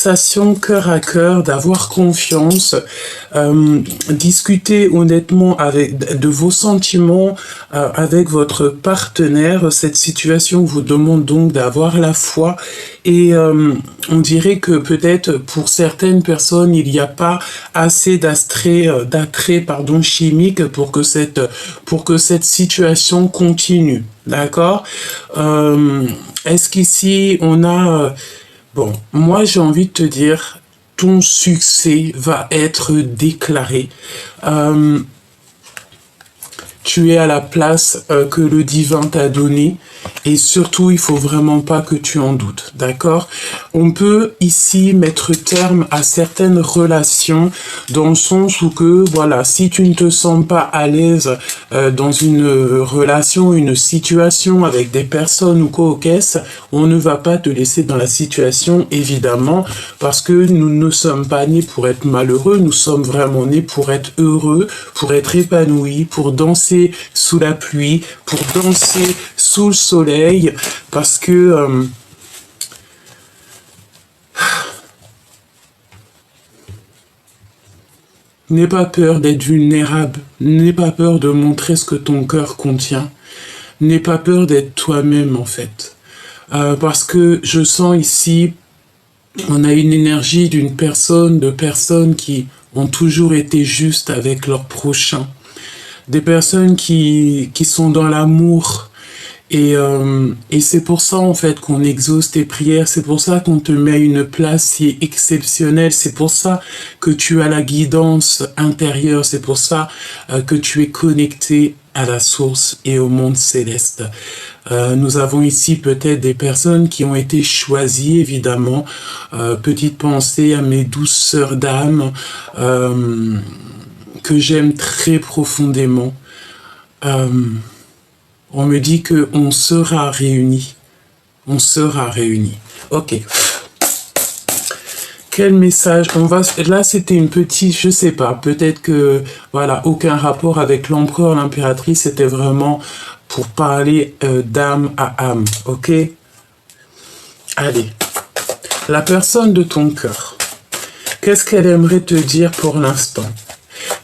conversation cœur à cœur, d'avoir confiance, discuter honnêtement de vos sentiments avec votre partenaire. Cette situation vous demande donc d'avoir la foi et on dirait que peut-être pour certaines personnes, il n'y a pas assez d'attrait chimique pour que cette situation continue. D'accord? Est-ce qu'ici on a... Bon, moi j'ai envie de te dire, ton succès va être déclaré. Tu es à la place que le divin t'a donnée et surtout il faut vraiment pas que tu en doutes, d'accord? On peut ici mettre terme à certaines relations dans le sens où que voilà, si tu ne te sens pas à l'aise dans une relation, une situation avec des personnes ou co-caisses, on ne va pas te laisser dans la situation évidemment parce que nous ne sommes pas nés pour être malheureux, nous sommes vraiment nés pour être heureux, pour être épanouis, pour danser sous la pluie, pour danser sous le soleil, parce que n'aie pas peur d'être vulnérable, n'aie pas peur de montrer ce que ton cœur contient, n'aie pas peur d'être toi-même en fait, parce que je sens ici, on a une énergie de personnes qui ont toujours été justes avec leur prochain. Des personnes qui sont dans l'amour. Et c'est pour ça, en fait, qu'on exauce tes prières. C'est pour ça qu'on te met à une place si exceptionnelle. C'est pour ça que tu as la guidance intérieure. C'est pour ça que tu es connecté à la source et au monde céleste. Nous avons ici peut-être des personnes qui ont été choisies, évidemment. Petite pensée à mes douces sœurs d'âme, que j'aime très profondément. On me dit que on sera réunis. On sera réunis. Ok. Quel message là, c'était une petite, je sais pas, peut-être que, voilà, aucun rapport avec l'empereur, l'impératrice, c'était vraiment pour parler d'âme à âme. Ok? Allez. La personne de ton cœur. Qu'est-ce qu'elle aimerait te dire pour l'instant?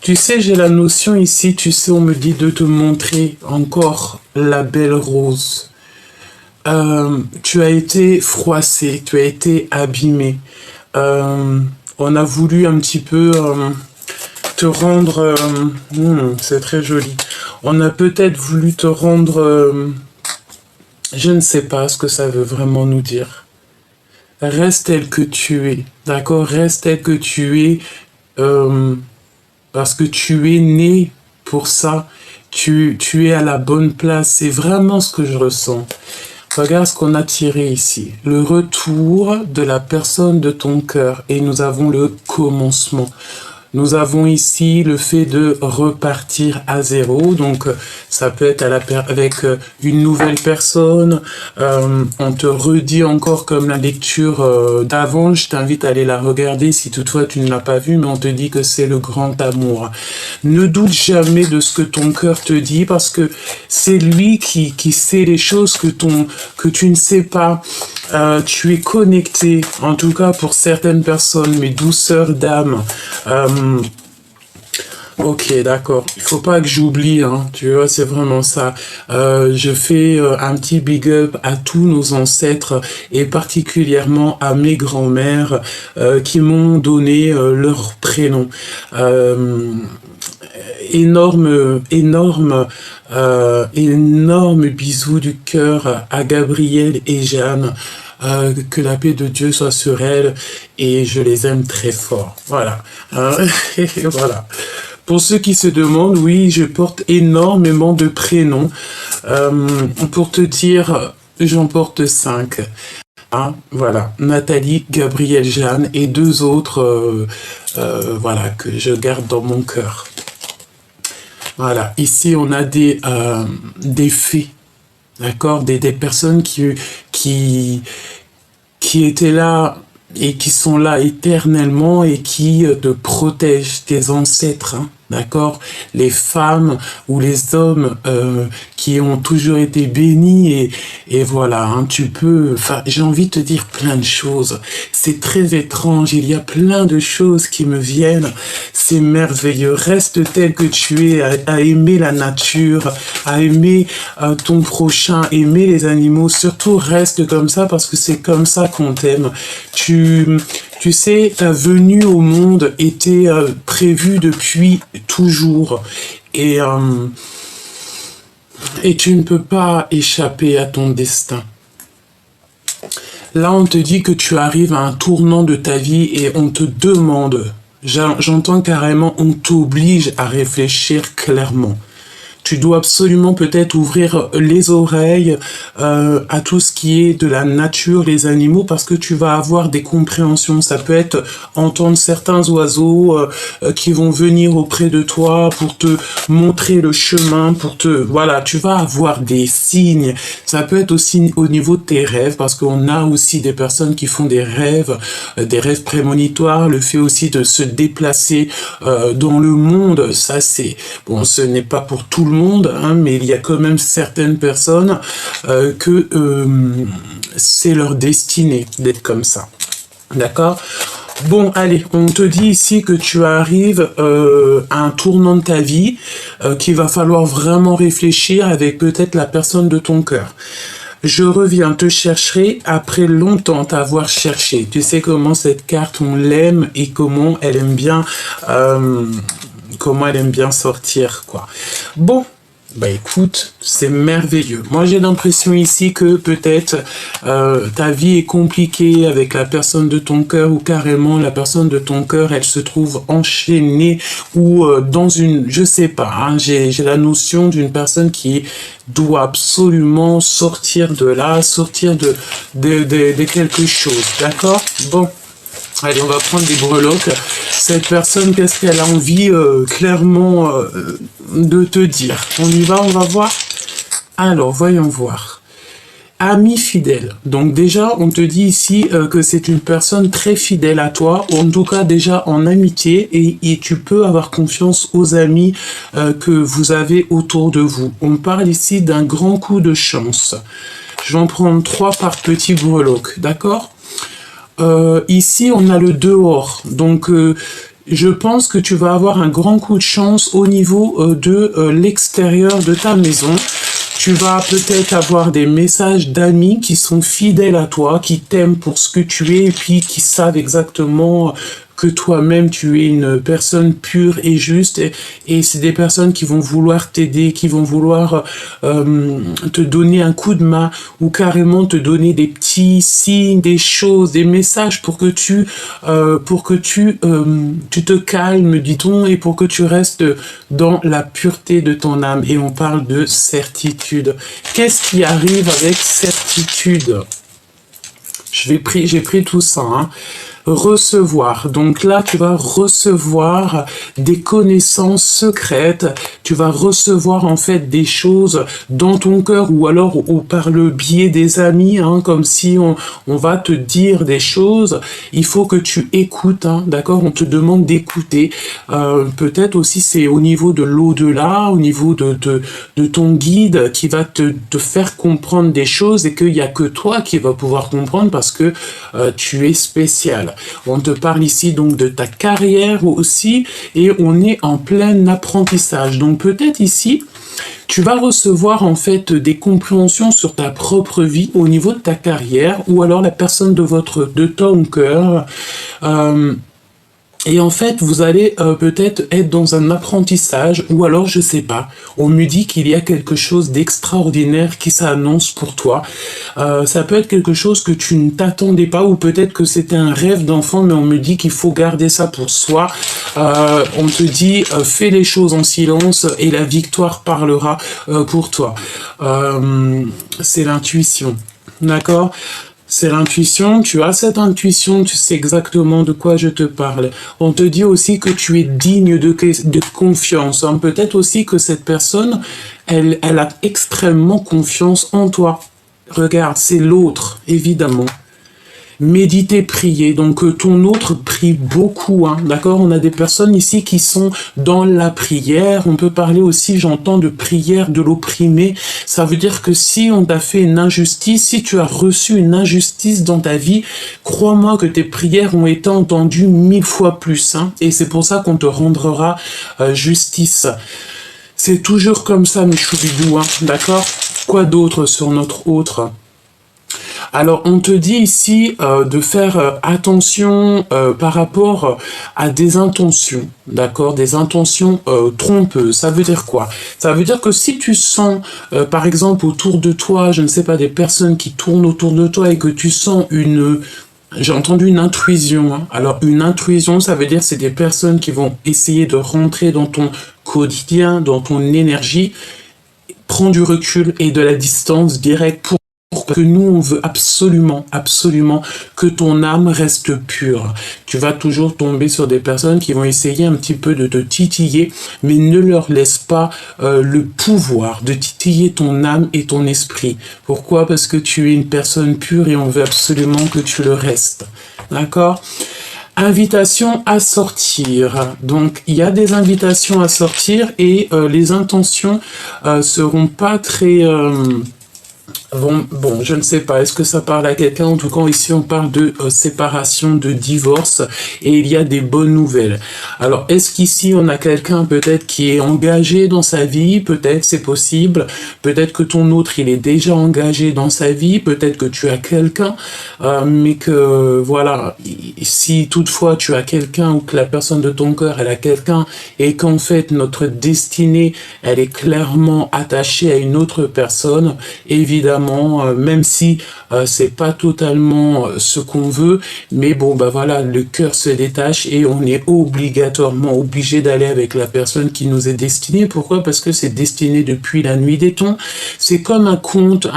Tu sais, j'ai la notion ici, tu sais, on me dit de te montrer encore la belle rose. Tu as été froissé, tu as été abîmé. On a voulu un petit peu te rendre... c'est très joli. On a peut-être voulu te rendre... je ne sais pas ce que ça veut vraiment nous dire. Reste tel que tu es, d'accord? Reste tel que tu es... parce que tu es né pour ça, tu es à la bonne place, c'est vraiment ce que je ressens. Regarde ce qu'on a tiré ici, le retour de la personne de ton cœur, et nous avons le commencement. Nous avons ici le fait de repartir à zéro, donc ça peut être avec une nouvelle personne. On te redit encore comme la lecture d'avant, je t'invite à aller la regarder si toutefois tu ne l'as pas vue, mais on te dit que c'est le grand amour. Ne doute jamais de ce que ton cœur te dit, parce que c'est lui qui sait les choses que tu ne sais pas. Tu es connecté, en tout cas pour certaines personnes, mes douceurs d'âme. Ok, d'accord. Il faut pas que j'oublie, hein. Tu vois, c'est vraiment ça. Je fais un petit big up à tous nos ancêtres et particulièrement à mes grands-mères qui m'ont donné leur prénom. Énorme bisous du cœur à Gabrielle et Jeanne. Que la paix de Dieu soit sur elles et je les aime très fort. Voilà. Voilà. Pour ceux qui se demandent, oui, je porte énormément de prénoms. Pour te dire, j'en porte 5. Hein, voilà, Nathalie, Gabrielle, Jeanne et 2 autres voilà, que je garde dans mon cœur. Voilà, ici on a des fées, d'accord, des personnes qui étaient là et qui sont là éternellement et qui te protègent, tes ancêtres, hein. D'accord? Les femmes ou les hommes qui ont toujours été bénis et voilà, hein, tu peux... Enfin, j'ai envie de te dire plein de choses. C'est très étrange, il y a plein de choses qui me viennent. C'est merveilleux. Reste tel que tu es, à aimer la nature, à aimer ton prochain, aimer les animaux. Surtout, reste comme ça parce que c'est comme ça qu'on t'aime. Tu sais, ta venue au monde était prévue depuis toujours. Et, et tu ne peux pas échapper à ton destin. Là, on te dit que tu arrives à un tournant de ta vie et on te demande, j'entends carrément, on t'oblige à réfléchir clairement. Tu dois absolument peut-être ouvrir les oreilles à tout ce qui est de la nature, les animaux, parce que tu vas avoir des compréhensions. Ça peut être entendre certains oiseaux qui vont venir auprès de toi pour te montrer le chemin, pour te... Voilà, tu vas avoir des signes. Ça peut être aussi au niveau de tes rêves, parce qu'on a aussi des personnes qui font des rêves prémonitoires, le fait aussi de se déplacer dans le monde. Ça, c'est... Bon, ce n'est pas pour tout le monde, hein, mais il y a quand même certaines personnes que c'est leur destinée d'être comme ça. D'accord? Bon, allez, on te dit ici que tu arrives à un tournant de ta vie, qu'il va falloir vraiment réfléchir avec peut-être la personne de ton cœur. Je reviens te chercher après longtemps t'avoir cherché. Tu sais comment cette carte, on l'aime et comment elle aime bien... comment elle aime bien sortir, quoi. Bon, bah écoute, c'est merveilleux. Moi, j'ai l'impression ici que peut-être ta vie est compliquée avec la personne de ton cœur ou carrément la personne de ton cœur, elle se trouve enchaînée ou dans une... Je sais pas, hein, j'ai la notion d'une personne qui doit absolument sortir de là, sortir de quelque chose, d'accord? Bon. Allez, on va prendre des breloques. Cette personne, qu'est-ce qu'elle a envie clairement de te dire? On y va, on va voir. Alors, voyons voir. Ami fidèle. Donc déjà, on te dit ici que c'est une personne très fidèle à toi, ou en tout cas déjà en amitié, et tu peux avoir confiance aux amis que vous avez autour de vous. On parle ici d'un grand coup de chance. Je vais en prendre 3 par petit breloque, d'accord? Ici, on a le dehors. Donc, je pense que tu vas avoir un grand coup de chance au niveau de l'extérieur de ta maison. Tu vas peut-être avoir des messages d'amis qui sont fidèles à toi, qui t'aiment pour ce que tu es et puis qui savent exactement que toi-même tu es une personne pure et juste et c'est des personnes qui vont vouloir t'aider, qui vont vouloir te donner un coup de main ou carrément te donner des petits signes, des choses, des messages pour que tu te calmes, dit-on, et pour que tu restes dans la pureté de ton âme. Et on parle de certitude. Qu'est-ce qui arrive avec certitude? J'ai pris tout ça, hein. Recevoir. Donc là, tu vas recevoir des connaissances secrètes. Tu vas recevoir en fait des choses dans ton cœur ou alors par le biais des amis, hein, comme si on va te dire des choses. Il faut que tu écoutes, hein, d'accord? On te demande d'écouter. Peut-être aussi c'est au niveau de l'au-delà, au niveau de ton guide qui va te faire comprendre des choses et qu'il n'y a que toi qui va pouvoir comprendre parce que tu es spécial. On te parle ici donc de ta carrière aussi et on est en plein apprentissage. Donc peut-être ici, tu vas recevoir en fait des compréhensions sur ta propre vie au niveau de ta carrière ou alors la personne de ton cœur. Et en fait, vous allez peut-être être dans un apprentissage, ou alors, je sais pas, on me dit qu'il y a quelque chose d'extraordinaire qui s'annonce pour toi. Ça peut être quelque chose que tu ne t'attendais pas, ou peut-être que c'était un rêve d'enfant, mais on me dit qu'il faut garder ça pour soi. On te dit, fais les choses en silence, et la victoire parlera pour toi. C'est l'intuition, d'accord ? C'est l'intuition, tu as cette intuition, tu sais exactement de quoi je te parle. On te dit aussi que tu es digne de confiance. Hein. Peut-être aussi que cette personne, elle a extrêmement confiance en toi. Regarde, c'est l'autre, évidemment. Méditer, prier. Donc ton autre prie beaucoup, hein, d'accord? On a des personnes ici qui sont dans la prière. On peut parler aussi, j'entends, de prière de l'opprimé. Ça veut dire que si on t'a fait une injustice, si tu as reçu une injustice dans ta vie, crois-moi que tes prières ont été entendues 1000 fois plus, hein, et c'est pour ça qu'on te rendra justice. C'est toujours comme ça, mes choubidous, hein, d'accord? Quoi d'autre sur notre autre? Alors, on te dit ici de faire attention par rapport à des intentions, d'accord? Des intentions trompeuses. Ça veut dire quoi? Ça veut dire que si tu sens, par exemple, autour de toi, je ne sais pas, des personnes qui tournent autour de toi et que tu sens une... J'ai entendu une intrusion, hein. Alors, une intrusion, ça veut dire que c'est des personnes qui vont essayer de rentrer dans ton quotidien, dans ton énergie. Prends du recul et de la distance directe pour que nous, on veut absolument, absolument que ton âme reste pure. Tu vas toujours tomber sur des personnes qui vont essayer un petit peu de te titiller, mais ne leur laisse pas le pouvoir de titiller ton âme et ton esprit. Pourquoi? Parce que tu es une personne pure et on veut absolument que tu le restes. D'accord? Invitation à sortir. Donc, il y a des invitations à sortir et les intentions seront pas très... Bon, je ne sais pas, est-ce que ça parle à quelqu'un? En tout cas, ici, on parle de séparation, de divorce, et il y a des bonnes nouvelles. Alors, est-ce qu'ici, on a quelqu'un peut-être qui est engagé dans sa vie? Peut-être, c'est possible. Peut-être que ton autre, il est déjà engagé dans sa vie. Peut-être que tu as quelqu'un, mais que, voilà, si toutefois tu as quelqu'un ou que la personne de ton cœur, elle a quelqu'un, et qu'en fait, notre destinée, elle est clairement attachée à une autre personne, évidemment, même si c'est pas totalement ce qu'on veut, mais bon, bah voilà, le cœur se détache et on est obligatoirement obligé d'aller avec la personne qui nous est destinée. Pourquoi? Parce que c'est destiné depuis la nuit des temps. C'est comme un conte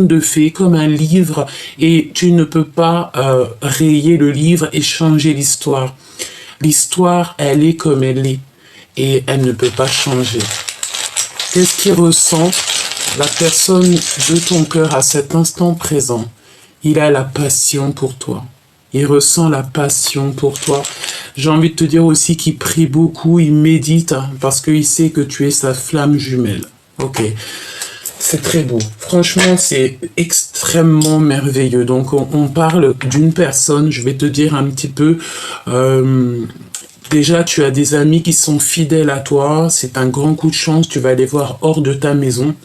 de fées, comme un livre, et tu ne peux pas rayer le livre et changer l'histoire. L'histoire, elle est comme elle est, et elle ne peut pas changer. Qu'est-ce qu'il ressent la personne de ton cœur à cet instant présent? Il a la passion pour toi. Il ressent la passion pour toi. J'ai envie de te dire aussi qu'il prie beaucoup, il médite, hein, parce qu'il sait que tu es sa flamme jumelle. Ok, c'est très beau. Franchement, c'est extrêmement merveilleux. Donc, on parle d'une personne, je vais te dire un petit peu... Déjà, tu as des amis qui sont fidèles à toi. C'est un grand coup de chance. Tu vas les voir hors de ta maison.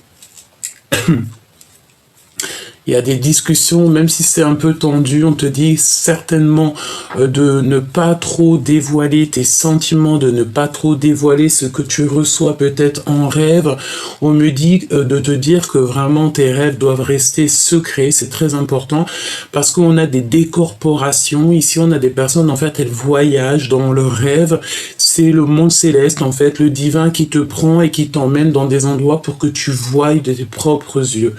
Il y a des discussions, même si c'est un peu tendu, on te dit certainement de ne pas trop dévoiler tes sentiments, de ne pas trop dévoiler ce que tu reçois peut-être en rêve. On me dit de te dire que vraiment tes rêves doivent rester secrets, c'est très important, parce qu'on a des décorporations. Ici, on a des personnes, en fait, elles voyagent dans leurs rêves. C'est le monde céleste, en fait, le divin qui te prend et qui t'emmène dans des endroits pour que tu voies de tes propres yeux.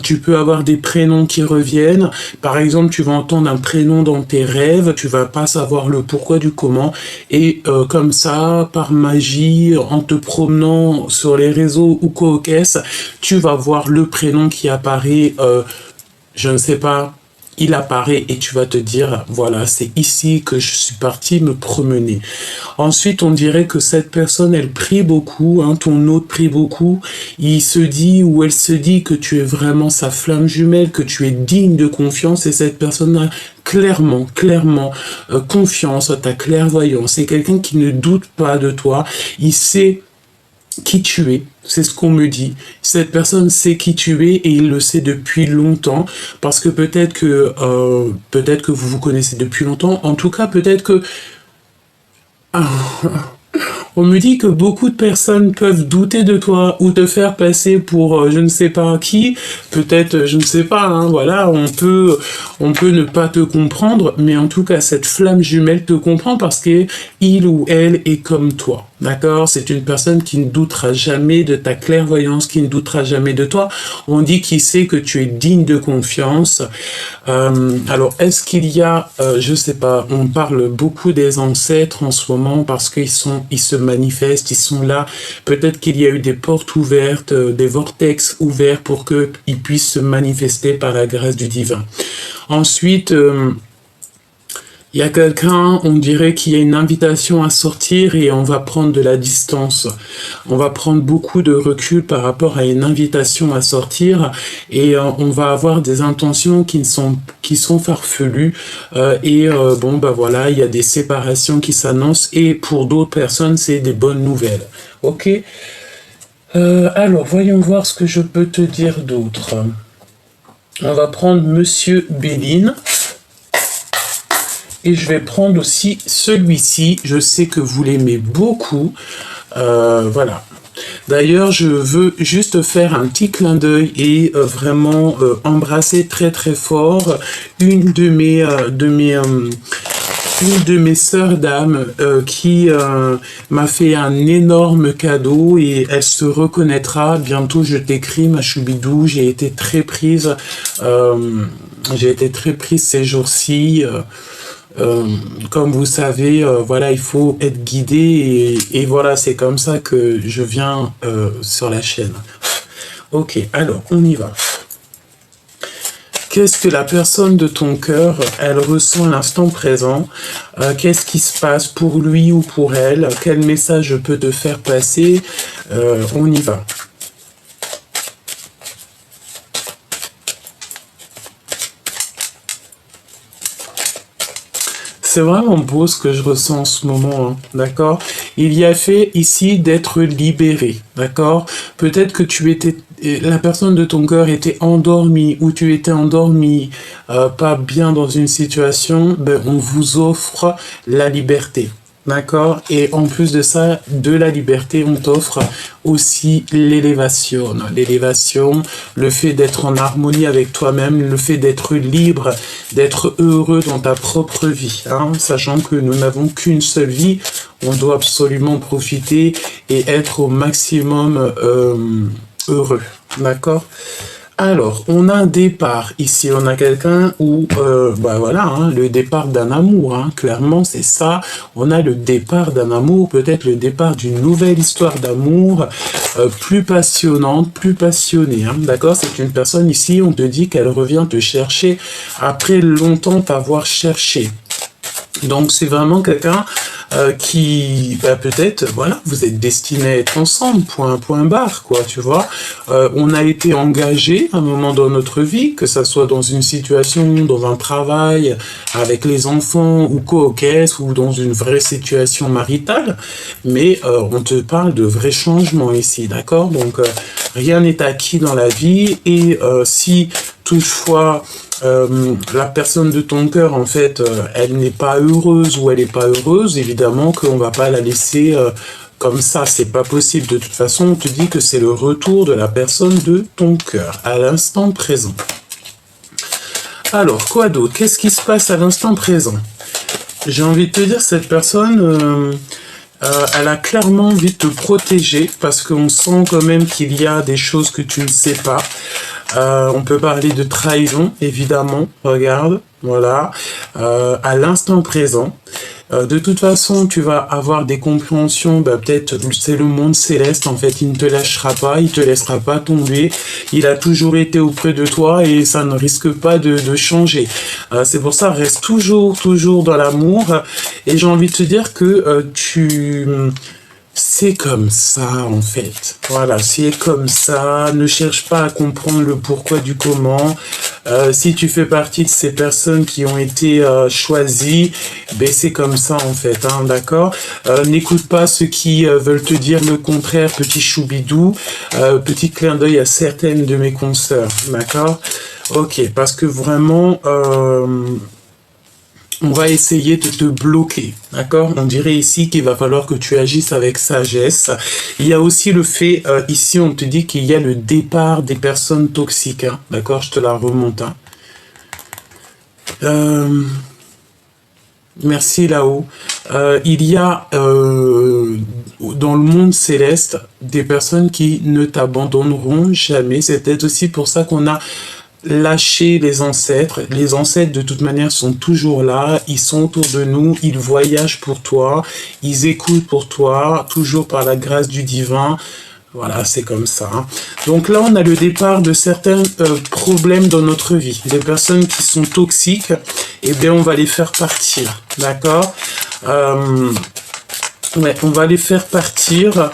Tu peux avoir des prénoms qui reviennent. Par exemple, tu vas entendre un prénom dans tes rêves, tu vas pas savoir le pourquoi du comment, et comme ça, par magie, en te promenant sur les réseaux ou quoi, tu vas voir le prénom qui apparaît, je ne sais pas, il apparaît et tu vas te dire, voilà, c'est ici que je suis parti me promener. Ensuite, on dirait que cette personne, elle prie beaucoup, hein, ton autre prie beaucoup. Il se dit ou elle se dit que tu es vraiment sa flamme jumelle, que tu es digne de confiance, et cette personne a clairement confiance à ta clairvoyance. C'est quelqu'un qui ne doute pas de toi. Il sait qui tu es, c'est ce qu'on me dit. Cette personne sait qui tu es et il le sait depuis longtemps, parce que peut-être que vous vous connaissez depuis longtemps. En tout cas, peut-être que on me dit que beaucoup de personnes peuvent douter de toi ou te faire passer pour je ne sais pas qui. Peut-être, je ne sais pas, hein, voilà, on peut ne pas te comprendre, mais en tout cas, cette flamme jumelle te comprend parce qu'il ou elle est comme toi. D'accord? C'est une personne qui ne doutera jamais de ta clairvoyance, qui ne doutera jamais de toi. On dit qu'il sait que tu es digne de confiance. Alors, est-ce qu'il y a, je sais pas, on parle beaucoup des ancêtres en ce moment parce ils se manifestent, ils sont là. Peut-être qu'il y a eu des portes ouvertes, des vortex ouverts pour qu'ils puissent se manifester par la grâce du divin. Ensuite, il y a quelqu'un, on dirait qu'il y a une invitation à sortir et on va prendre de la distance. On va prendre beaucoup de recul par rapport à une invitation à sortir et on va avoir des intentions qui sont farfelues. Bon, bah voilà, il y a des séparations qui s'annoncent et pour d'autres personnes, c'est des bonnes nouvelles. Ok? Alors, voyons voir ce que je peux te dire d'autre. On va prendre Monsieur Béline. Et je vais prendre aussi celui-ci. Je sais que vous l'aimez beaucoup. Voilà. D'ailleurs, je veux juste faire un petit clin d'œil et vraiment embrasser très très fort une de mes sœurs d'âme qui m'a fait un énorme cadeau et elle se reconnaîtra. Bientôt, je t'écris, ma choubidou. J'ai été très prise ces jours-ci. Comme vous savez, voilà, il faut être guidé et voilà, c'est comme ça que je viens sur la chaîne. Ok, alors, on y va. Qu'est-ce que la personne de ton cœur, elle ressent à l'instant présent? Qu'est-ce qui se passe pour lui ou pour elle? Quel message je peux te faire passer? On y va. C'est vraiment beau ce que je ressens en ce moment, hein, d'accord? Il y a fait ici d'être libéré, d'accord? Peut-être que la personne de ton cœur était endormie ou tu étais endormi, pas bien dans une situation, ben on vous offre la liberté. D'accord? Et en plus de ça, de la liberté, on t'offre aussi l'élévation. L'élévation, le fait d'être en harmonie avec toi-même, le fait d'être libre, d'être heureux dans ta propre vie. Hein? Sachant que nous n'avons qu'une seule vie, on doit absolument profiter et être au maximum heureux. D'accord? Alors, on a un départ ici, on a quelqu'un où, bah voilà, hein, le départ d'un amour, hein, clairement c'est ça, on a le départ d'un amour, peut-être le départ d'une nouvelle histoire d'amour, plus passionnante, plus passionnée, hein, d'accord? C'est une personne ici, on te dit qu'elle revient te chercher après longtemps t'avoir cherché. Donc c'est vraiment quelqu'un qui, bah, peut-être, voilà, vous êtes destinés à être ensemble, point barre, quoi, tu vois. On a été engagés à un moment dans notre vie, que ça soit dans une situation, dans un travail, avec les enfants, ou co-caisse, ou dans une vraie situation maritale, mais on te parle de vrais changements ici, d'accord? Donc, rien n'est acquis dans la vie, et si toutefois la personne de ton cœur, en fait, elle n'est pas heureuse ou elle n'est pas heureuse, évidemment qu'on va pas la laisser comme ça, c'est pas possible. De toute façon, on te dit que c'est le retour de la personne de ton cœur, à l'instant présent. Alors, quoi d'autre? Qu'est-ce qui se passe à l'instant présent? J'ai envie de te dire, cette personne... elle a clairement envie de te protéger parce qu'on sent quand même qu'il y a des choses que tu ne sais pas. On peut parler de trahison, évidemment. Regarde, voilà. À l'instant présent. De toute façon, tu vas avoir des compréhensions, bah, peut-être c'est le monde céleste, en fait, il ne te lâchera pas, il te laissera pas tomber, il a toujours été auprès de toi et ça ne risque pas de changer. C'est pour ça, reste toujours dans l'amour et j'ai envie de te dire que c'est comme ça, en fait. Voilà, c'est comme ça. Ne cherche pas à comprendre le pourquoi du comment. Si tu fais partie de ces personnes qui ont été choisies, ben c'est comme ça, en fait. Hein, d'accord? N'écoute pas ceux qui veulent te dire le contraire, petit choubidou. Petit clin d'œil à certaines de mes consoeurs. D'accord? Ok, parce que vraiment... on va essayer de te bloquer, d'accord? On dirait ici qu'il va falloir que tu agisses avec sagesse. Il y a aussi le fait, ici on te dit qu'il y a le départ des personnes toxiques, hein, d'accord? Je te la remonte. Hein. Merci là-haut. Il y a dans le monde céleste, des personnes qui ne t'abandonneront jamais. C'est peut-être aussi pour ça qu'on a lâché les ancêtres. Les ancêtres, de toute manière, sont toujours là. Ils sont autour de nous. Ils voyagent pour toi. Ils écoutent pour toi, toujours par la grâce du divin. Voilà, c'est comme ça. Hein. Donc là, on a le départ de certains problèmes dans notre vie. Des personnes qui sont toxiques, eh bien, on va les faire partir. D'accord ouais, on va les faire partir,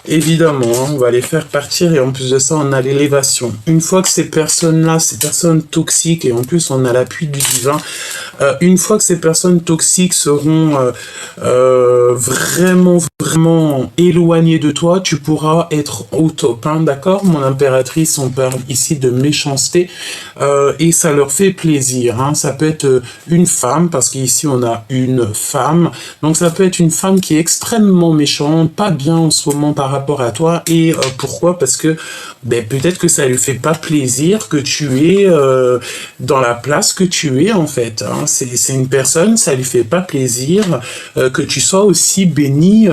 évidemment. Hein, on va les faire partir et en plus de ça, on a l'élévation. Une fois que ces personnes-là, ces personnes toxiques, et en plus, on a l'appui du divin, une fois que ces personnes toxiques seront vraiment éloignées de toi, tu pourras être au top, hein, d'accord? Mon impératrice, on parle ici de méchanceté, et ça leur fait plaisir, hein. Ça peut être une femme, parce qu'ici on a une femme, donc ça peut être une femme qui est extrêmement méchante, pas bien en ce moment par rapport à toi, et pourquoi? Parce que peut-être que ça lui fait pas plaisir que tu es dans la place que tu es en fait, hein. C'est une personne, ça lui fait pas plaisir que tu sois aussi béni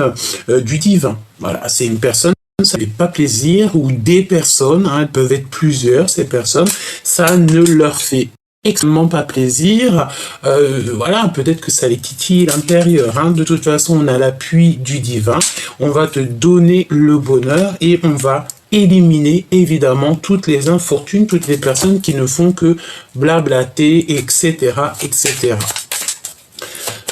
du divin. Voilà, c'est une personne, ça ne fait pas plaisir, ou des personnes, hein, elles peuvent être plusieurs, ces personnes, ça ne leur fait extrêmement pas plaisir. Voilà, peut-être que ça les titille l'intérieur. Hein. De toute façon, on a l'appui du divin. On va te donner le bonheur et on va éliminer évidemment toutes les infortunes, toutes les personnes qui ne font que blablater, etc., etc.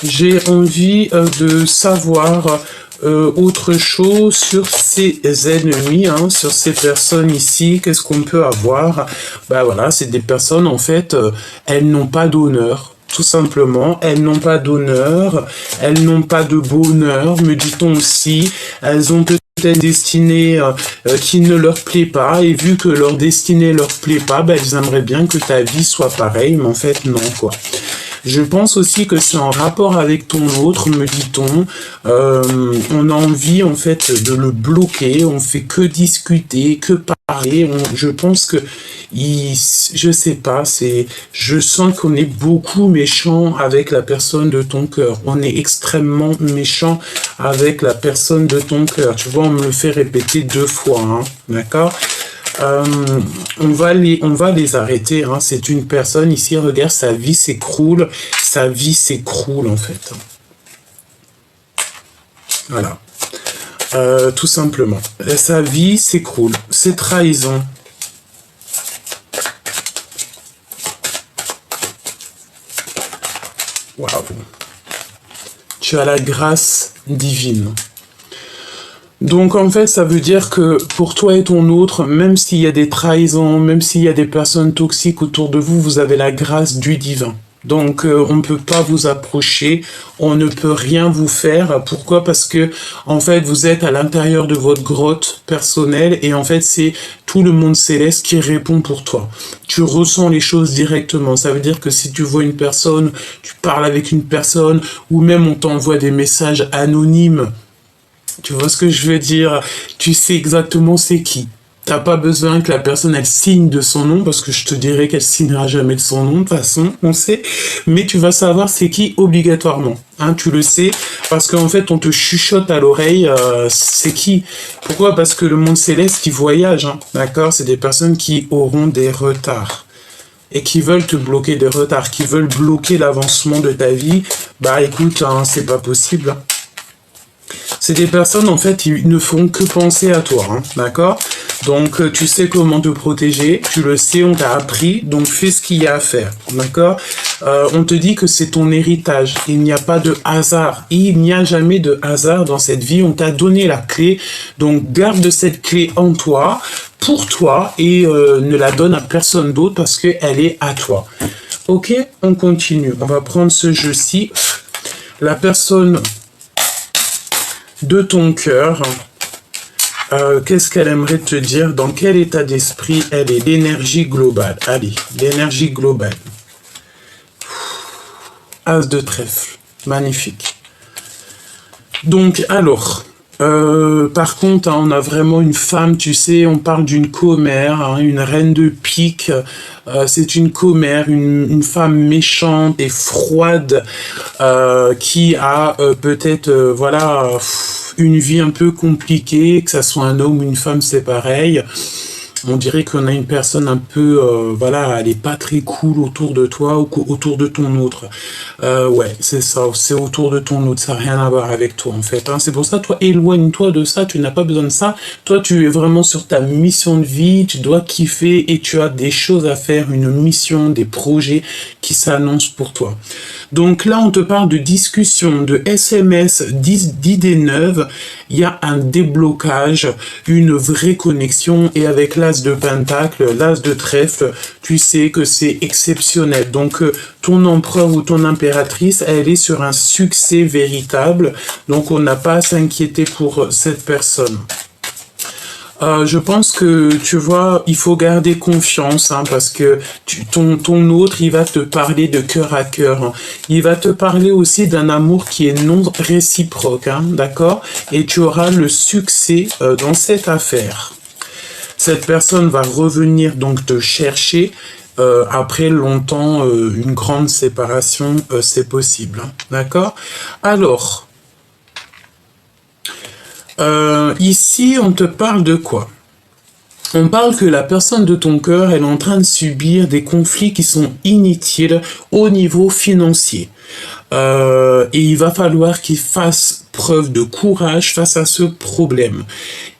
J'ai envie de savoir autre chose sur ces ennemis, hein, sur ces personnes ici. Qu'est-ce qu'on peut avoir? Voilà, c'est des personnes, en fait, elles n'ont pas d'honneur. Tout simplement, elles n'ont pas d'honneur, elles n'ont pas de bonheur, me dit-on aussi. Elles ont peut-être une destinée qui ne leur plaît pas, et vu que leur destinée leur plaît pas, elles aimeraient bien que ta vie soit pareille, mais en fait, non, quoi. Je pense aussi que c'est en rapport avec ton autre, me dit-on. On a envie, en fait, de le bloquer. On fait que discuter, que parler. Je pense que, je sais pas, je sens qu'on est beaucoup méchant avec la personne de ton cœur. On est extrêmement méchant avec la personne de ton cœur. Tu vois, on me le fait répéter 2 fois, hein, d'accord? On va les arrêter, hein. C'est une personne ici, regarde, sa vie s'écroule en fait. Voilà, tout simplement. Sa vie s'écroule, c'est trahison. Waouh. Tu as la grâce divine. Donc en fait, ça veut dire que pour toi et ton autre, même s'il y a des trahisons, même s'il y a des personnes toxiques autour de vous, vous avez la grâce du divin. Donc on ne peut pas vous approcher, on ne peut rien vous faire. Pourquoi? Parce que en fait vous êtes à l'intérieur de votre grotte personnelle et en fait c'est tout le monde céleste qui répond pour toi. Tu ressens les choses directement. Ça veut dire que si tu vois une personne, tu parles avec une personne ou même on t'envoie des messages anonymes. Tu vois ce que je veux dire? Tu sais exactement c'est qui. T'as pas besoin que la personne elle signe de son nom, parce que je te dirais qu'elle signera jamais de son nom, de toute façon, on sait. Mais tu vas savoir c'est qui obligatoirement. Hein, tu le sais, parce qu'en fait on te chuchote à l'oreille c'est qui. Pourquoi? Parce que le monde céleste il voyage, hein, d'accord? C'est des personnes qui auront des retards. Et qui veulent te bloquer des retards, qui veulent bloquer l'avancement de ta vie. Écoute, hein, c'est pas possible. C'est des personnes, en fait, ils ne font que penser à toi, hein, d'accord? Donc, tu sais comment te protéger, tu le sais, on t'a appris, donc fais ce qu'il y a à faire, d'accord? On te dit que c'est ton héritage, il n'y a pas de hasard, il n'y a jamais de hasard dans cette vie, on t'a donné la clé, donc garde cette clé en toi, pour toi, et ne la donne à personne d'autre parce qu'elle est à toi. Ok, on continue, on va prendre ce jeu-ci. La personne de ton cœur, qu'est-ce qu'elle aimerait te dire? Dans quel état d'esprit elle est? L'énergie globale. Allez, l'énergie globale. As de trèfle. Magnifique. Donc, alors, Par contre, hein, on a vraiment une femme, tu sais, on parle d'une commère, hein, une reine de pique. C'est une commère, une femme méchante et froide qui a peut-être, voilà, une vie un peu compliquée, que ça soit un homme ou une femme, c'est pareil. On dirait qu'on a une personne un peu, voilà, elle est pas très cool autour de toi ou autour de ton autre. Ouais, c'est ça, c'est autour de ton autre, ça n'a rien à voir avec toi en fait. Hein. C'est pour ça, toi, éloigne-toi de ça, tu n'as pas besoin de ça. Toi, tu es vraiment sur ta mission de vie, tu dois kiffer et tu as des choses à faire, une mission, des projets qui s'annoncent pour toi. Donc là, on te parle de discussion, de SMS, d'idées neuves. Il y a un déblocage, une vraie connexion. Et avec l'as de pentacle, l'as de trèfle, tu sais que c'est exceptionnel. Donc, ton empereur ou ton impératrice, elle est sur un succès véritable. Donc, on n'a pas à s'inquiéter pour cette personne. Je pense que, tu vois, il faut garder confiance, hein, parce que ton autre, il va te parler de cœur à cœur. Hein. Il va te parler aussi d'un amour qui est non réciproque, hein, d'accord? Et tu auras le succès dans cette affaire. Cette personne va revenir donc te chercher. Après longtemps, une grande séparation, c'est possible, hein, d'accord? Alors... ici, on te parle de quoi? On parle que la personne de ton cœur, elle est en train de subir des conflits qui sont inutiles au niveau financier. Et il va falloir qu'il fasse preuve de courage face à ce problème.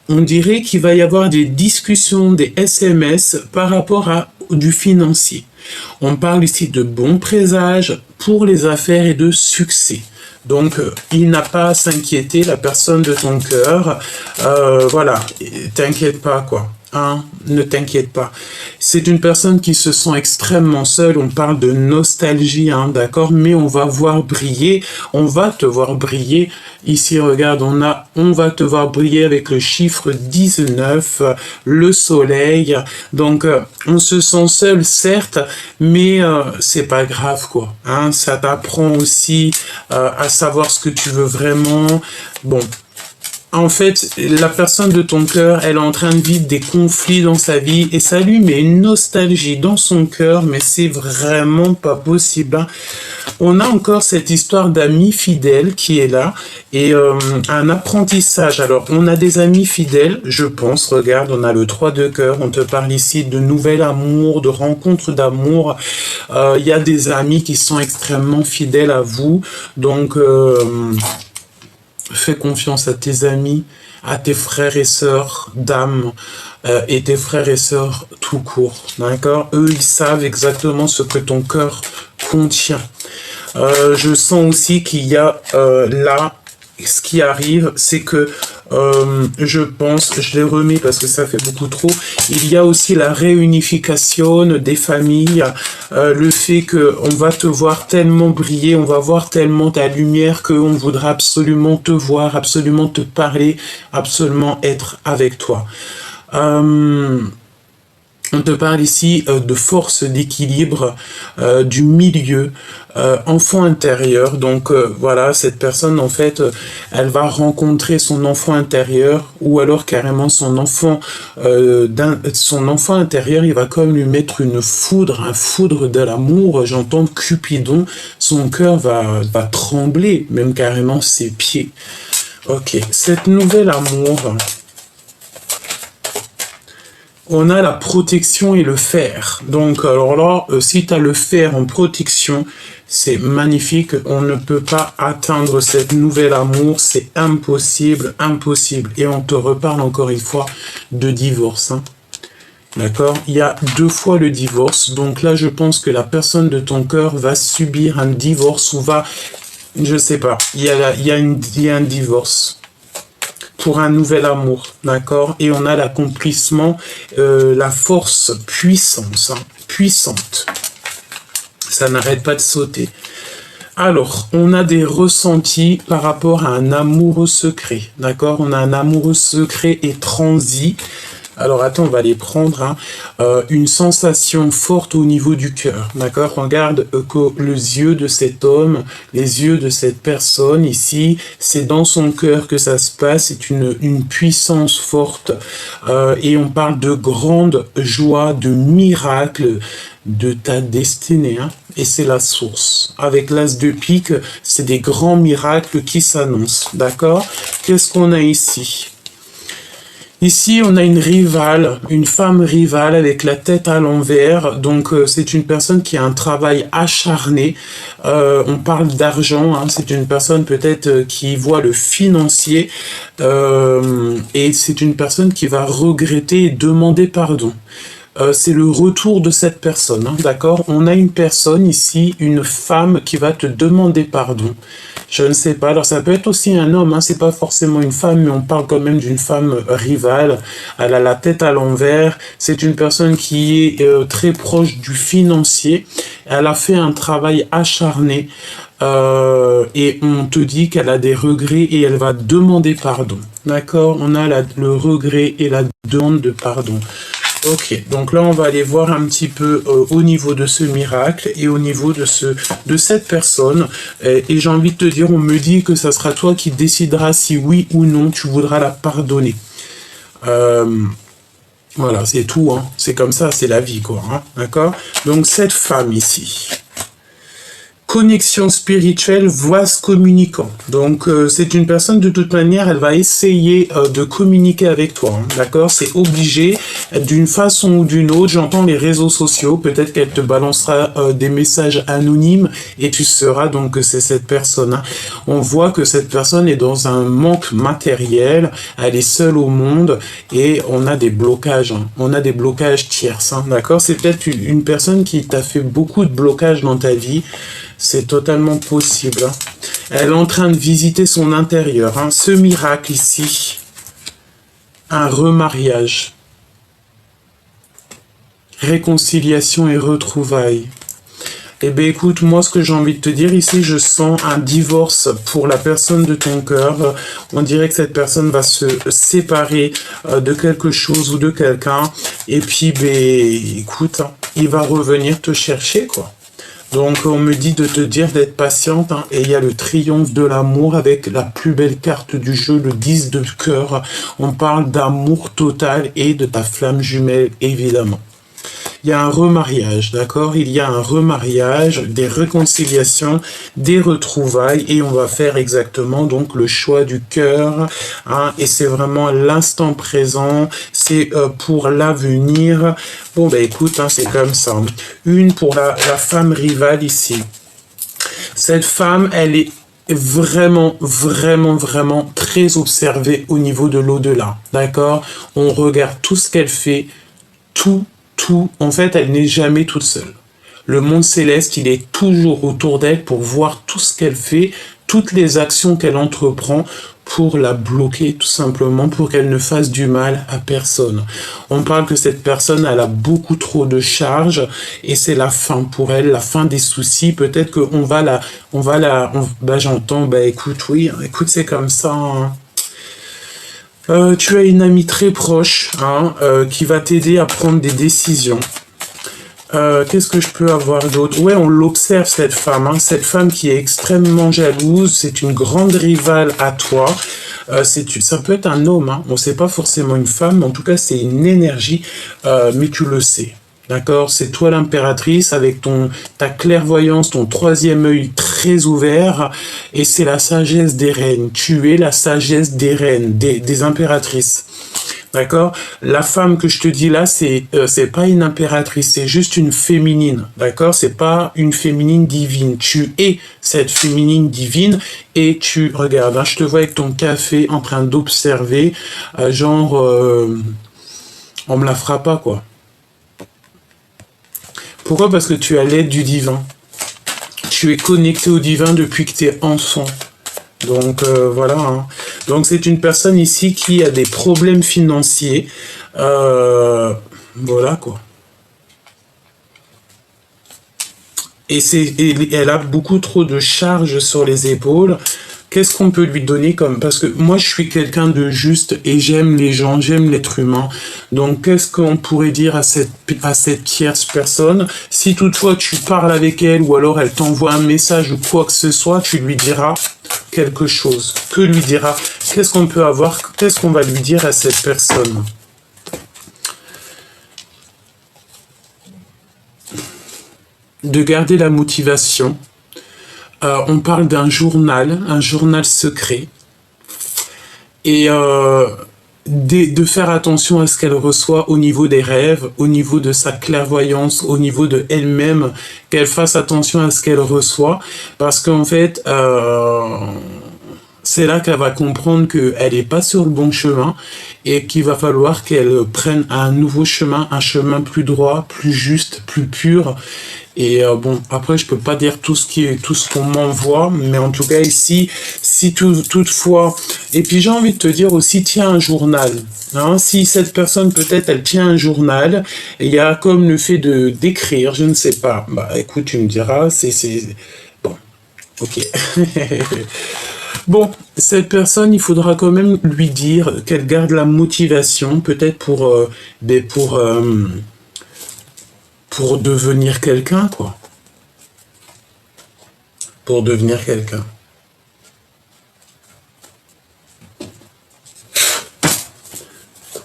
On dirait qu'il va y avoir des discussions, des SMS par rapport à du financier. On parle ici de bons présages pour les affaires et de succès. Donc, il n'a pas à s'inquiéter, la personne de ton cœur. Voilà, t'inquiète pas, quoi. Hein, ne t'inquiète pas. C'est une personne qui se sent extrêmement seule. On parle de nostalgie, hein, d'accord? Mais on va voir briller. On va te voir briller. Ici, regarde, on va te voir briller avec le chiffre 19, le soleil. Donc, on se sent seul, certes, mais c'est pas grave, quoi. Hein, ça t'apprend aussi à savoir ce que tu veux vraiment. Bon. En fait, la personne de ton cœur, elle est en train de vivre des conflits dans sa vie et ça lui met une nostalgie dans son cœur, mais c'est vraiment pas possible. Hein. On a encore cette histoire d'amis fidèles qui est là et un apprentissage. Alors, on a des amis fidèles, je pense. Regarde, on a le 3 de cœur. On te parle ici de nouvel amour, de rencontre d'amour. Il y a des amis qui sont extrêmement fidèles à vous. Donc... fais confiance à tes amis, à tes frères et sœurs d'âme et tes frères et sœurs tout court, d'accord? Eux, ils savent exactement ce que ton cœur contient. Je sens aussi qu'il y a là, ce qui arrive, c'est que je pense, je l'ai remis parce que ça fait beaucoup trop, il y a aussi la réunification des familles, le fait qu'on va te voir tellement briller, on va voir tellement ta lumière qu'on voudra absolument te voir, absolument te parler, absolument être avec toi. On te parle ici de force d'équilibre, du milieu, enfant intérieur. Donc voilà, cette personne en fait, elle va rencontrer son enfant intérieur ou alors carrément son enfant intérieur. Il va comme lui mettre une foudre, un foudre de l'amour. J'entends Cupidon, son cœur va trembler, même carrément ses pieds. Ok, cette nouvelle amour. On a la protection et le fer. Donc, alors là, si tu as le fer en protection, c'est magnifique. On ne peut pas atteindre cette nouvelle amour. C'est impossible, impossible. Et on te reparle encore une fois de divorce. Hein. D'accord? Il y a 2 fois le divorce. Donc là, je pense que la personne de ton cœur va subir un divorce ou va... Je sais pas. Il y a un divorce. Pour un nouvel amour, d'accord? Et on a l'accomplissement, la force puissante, hein, puissante. Ça n'arrête pas de sauter. Alors, on a des ressentis par rapport à un amoureux secret, d'accord? On a un amoureux secret et transi. Alors attends, on va les prendre, hein. Une sensation forte au niveau du cœur, d'accord? Regarde que les yeux de cet homme, les yeux de cette personne ici, c'est dans son cœur que ça se passe, c'est une puissance forte, et on parle de grande joie, de miracle, de ta destinée, hein, et c'est la source. Avec l'as de pique, c'est des grands miracles qui s'annoncent, d'accord? Qu'est-ce qu'on a ici? Ici, on a une rivale, une femme rivale avec la tête à l'envers. Donc, c'est une personne qui a un travail acharné. On parle d'argent, hein. C'est une personne peut-être qui voit le financier. Et c'est une personne qui va regretter et demander pardon. C'est le retour de cette personne, hein, d'accord? On a une personne ici, une femme qui va te demander pardon. Je ne sais pas, alors ça peut être aussi un homme, hein, c'est pas forcément une femme, mais on parle quand même d'une femme rivale. Elle a la tête à l'envers, c'est une personne qui est très proche du financier. Elle a fait un travail acharné. Et on te dit qu'elle a des regrets et elle va demander pardon. D'accord? On a le regret et la demande de pardon. Ok, donc là on va aller voir un petit peu au niveau de ce miracle et au niveau de cette personne. Et j'ai envie de te dire, on me dit que ça sera toi qui décideras si oui ou non tu voudras la pardonner. Voilà, c'est tout, hein. C'est comme ça, c'est la vie, quoi, hein. D'accord? Donc cette femme ici. Connexion spirituelle, voix communicant. Donc, c'est une personne, de toute manière, elle va essayer de communiquer avec toi. Hein, d'accord? C'est obligé, d'une façon ou d'une autre. J'entends les réseaux sociaux. Peut-être qu'elle te balancera des messages anonymes et tu sauras donc que c'est cette personne. Hein. On voit que cette personne est dans un manque matériel. Elle est seule au monde et on a des blocages. Hein. On a des blocages tierces. Hein, d'accord? C'est peut-être une personne qui t'a fait beaucoup de blocages dans ta vie. C'est totalement possible. Hein. Elle est en train de visiter son intérieur. Hein. Ce miracle ici, un remariage, réconciliation et retrouvailles. Eh bien, écoute, moi, ce que j'ai envie de te dire ici, je sens un divorce pour la personne de ton cœur. On dirait que cette personne va se séparer de quelque chose ou de quelqu'un. Et puis, ben, écoute, hein, il va revenir te chercher, quoi. Donc, on me dit de te dire d'être patiente, hein, et il y a le triomphe de l'amour avec la plus belle carte du jeu, le 10 de cœur. On parle d'amour total et de ta flamme jumelle, évidemment. Il y a un remariage, d'accord? Il y a un remariage, des réconciliations, des retrouvailles, et on va faire exactement donc le choix du cœur, hein, et c'est vraiment l'instant présent, c'est pour l'avenir. Bon, ben écoute, hein, c'est comme ça. Une pour la femme rivale ici. Cette femme, elle est vraiment, vraiment, vraiment très observée au niveau de l'au-delà, d'accord? On regarde tout ce qu'elle fait, tout. En fait, elle n'est jamais toute seule. Le monde céleste, il est toujours autour d'elle pour voir tout ce qu'elle fait, toutes les actions qu'elle entreprend pour la bloquer, tout simplement, pour qu'elle ne fasse du mal à personne. On parle que cette personne, elle a beaucoup trop de charges et c'est la fin pour elle, la fin des soucis. Peut-être qu'on va j'entends, écoute, oui, écoute, c'est comme ça, hein. Tu as une amie très proche, hein, qui va t'aider à prendre des décisions. Qu'est-ce que je peux avoir d'autre? Ouais, on l'observe, cette femme, hein, cette femme qui est extrêmement jalouse. C'est une grande rivale à toi. Ça peut être un homme, hein. Bon, c'est pas forcément une femme, mais en tout cas, c'est une énergie, mais tu le sais. D'accord? C'est toi l'impératrice avec ta clairvoyance, ton troisième œil très ouvert, et c'est la sagesse des reines. Tu es la sagesse des reines, des impératrices. D'accord? La femme que je te dis là, c'est pas une impératrice, c'est juste une féminine. D'accord? C'est pas une féminine divine. Tu es cette féminine divine et tu regardes, hein, je te vois avec ton café en train d'observer, on me la fera pas, quoi. Pourquoi? Parce que tu as l'aide du divin. Tu es connecté au divin depuis que tu es enfant. Donc, voilà. Hein. Donc, c'est une personne ici qui a des problèmes financiers. Voilà, quoi. Et elle a beaucoup trop de charges sur les épaules. Qu'est-ce qu'on peut lui donner comme... Parce que moi, je suis quelqu'un de juste et j'aime les gens, j'aime l'être humain. Donc, qu'est-ce qu'on pourrait dire à cette tierce personne? Si toutefois tu parles avec elle ou alors elle t'envoie un message ou quoi que ce soit, tu lui diras quelque chose. Que lui dira? Qu'est-ce qu'on peut avoir? Qu'est-ce qu'on va lui dire à cette personne? De garder la motivation. On parle d'un journal, un journal secret. Et de faire attention à ce qu'elle reçoit au niveau des rêves, au niveau de sa clairvoyance, au niveau de elle-même, qu'elle fasse attention à ce qu'elle reçoit. Parce qu'en fait, c'est là qu'elle va comprendre qu'elle n'est pas sur le bon chemin et qu'il va falloir qu'elle prenne un nouveau chemin, un chemin plus droit, plus juste, plus pur. Et bon, après, je peux pas dire tout ce qu'on m'envoie, mais en tout cas ici, si toutefois... Et puis j'ai envie de te dire aussi, tiens un journal. Hein, si cette personne, peut-être, elle tient un journal, il y a comme le fait d'écrire, je ne sais pas. Bah écoute, tu me diras, Bon, ok. Bon, cette personne, il faudra quand même lui dire qu'elle garde la motivation, peut-être pour devenir quelqu'un, quoi. Pour devenir quelqu'un.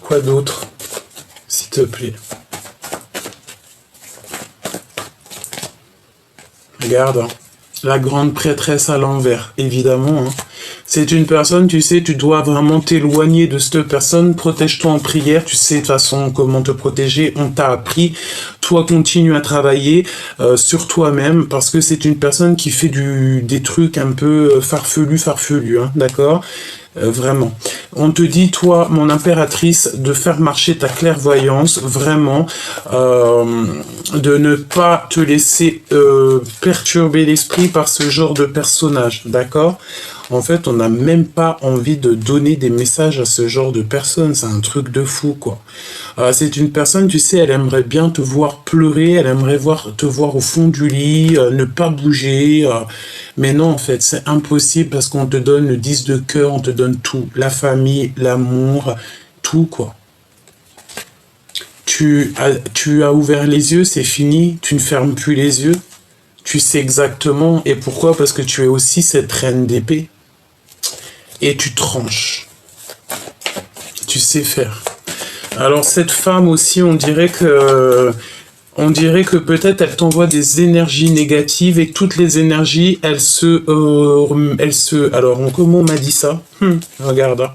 Quoi d'autre, s'il te plaît? Regarde, hein. La grande prêtresse à l'envers, évidemment. Hein. C'est une personne, tu sais, tu dois vraiment t'éloigner de cette personne. Protège-toi en prière. Tu sais de toute façon comment te protéger. On t'a appris. Toi, continue à travailler sur toi-même parce que c'est une personne qui fait des trucs un peu farfelus, hein, d'accord? Vraiment. On te dit, toi, mon impératrice, de faire marcher ta clairvoyance, vraiment, de ne pas te laisser perturber l'esprit par ce genre de personnage, d'accord? En fait, on n'a même pas envie de donner des messages à ce genre de personnes, c'est un truc de fou, quoi. C'est une personne, tu sais, elle aimerait bien te voir pleurer, elle aimerait te voir au fond du lit, ne pas bouger, mais non, en fait, c'est impossible parce qu'on te donne le 10 de cœur, on te donne tout, la famille, l'amour, tout, quoi. Tu as ouvert les yeux, c'est fini, tu ne fermes plus les yeux, tu sais exactement, et pourquoi? Parce que tu es aussi cette reine d'épée, et tu tranches, tu sais faire. Alors cette femme aussi, on dirait que peut-être elle t'envoie des énergies négatives et toutes les énergies, alors comment on m'a dit ça? Regarde, hein.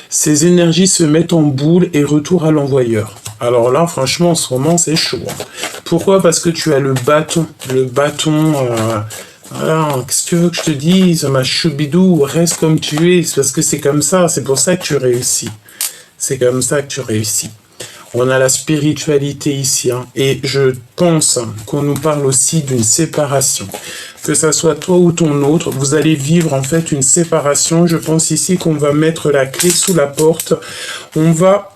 Ces énergies se mettent en boule et retour à l'envoyeur. Alors là, franchement, en ce moment, c'est chaud. Hein. Pourquoi? Parce que tu as le bâton, voilà, qu'est-ce que tu veux que je te dise? Ma choubidou, reste comme tu es, c'est parce que c'est comme ça, c'est pour ça que tu réussis. C'est comme ça que tu réussis. On a la spiritualité ici, hein, et je pense qu'on nous parle aussi d'une séparation. Que ça soit toi ou ton autre, vous allez vivre en fait une séparation. Je pense ici qu'on va mettre la clé sous la porte. On va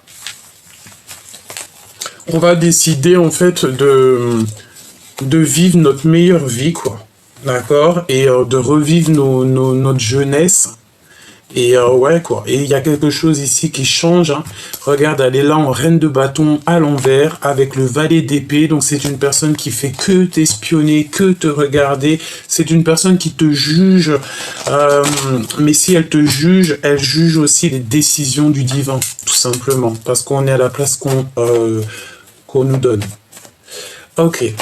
décider en fait de vivre notre meilleure vie, quoi. D'accord? Et de revivre notre jeunesse. Et ouais, quoi. Et il y a quelque chose ici qui change. Hein. Regarde, elle est là en reine de bâton à l'envers avec le valet d'épée. Donc c'est une personne qui fait que t'espionner, que te regarder. C'est une personne qui te juge. Mais si elle te juge, elle juge aussi les décisions du divin, tout simplement. Parce qu'on est à la place qu'on nous donne. Ok.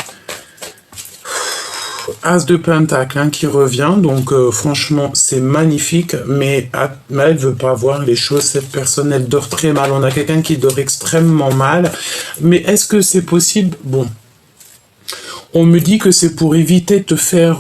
As de pentacle, hein, qui revient, donc franchement c'est magnifique, mais elle veut pas voir les choses, cette personne elle dort très mal, on a quelqu'un qui dort extrêmement mal, mais est-ce que c'est possible? Bon, on me dit que c'est pour éviter de te faire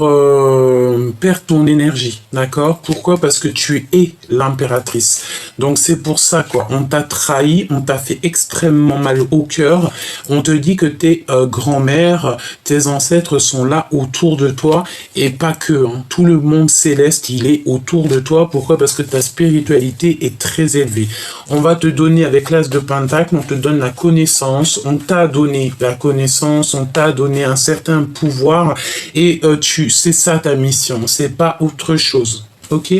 perdre ton énergie, d'accord? Pourquoi? Parce que tu es l'impératrice. Donc c'est pour ça, quoi. On t'a trahi, on t'a fait extrêmement mal au cœur. On te dit que tes grands-mères, tes ancêtres sont là autour de toi, et pas que. Hein. Tout le monde céleste, il est autour de toi. Pourquoi? Parce que ta spiritualité est très élevée. On va te donner, avec l'as de pentacle, on te donne la connaissance. On t'a donné la connaissance, on t'a donné un certain pouvoir, et c'est ça ta mission, c'est pas autre chose. ok?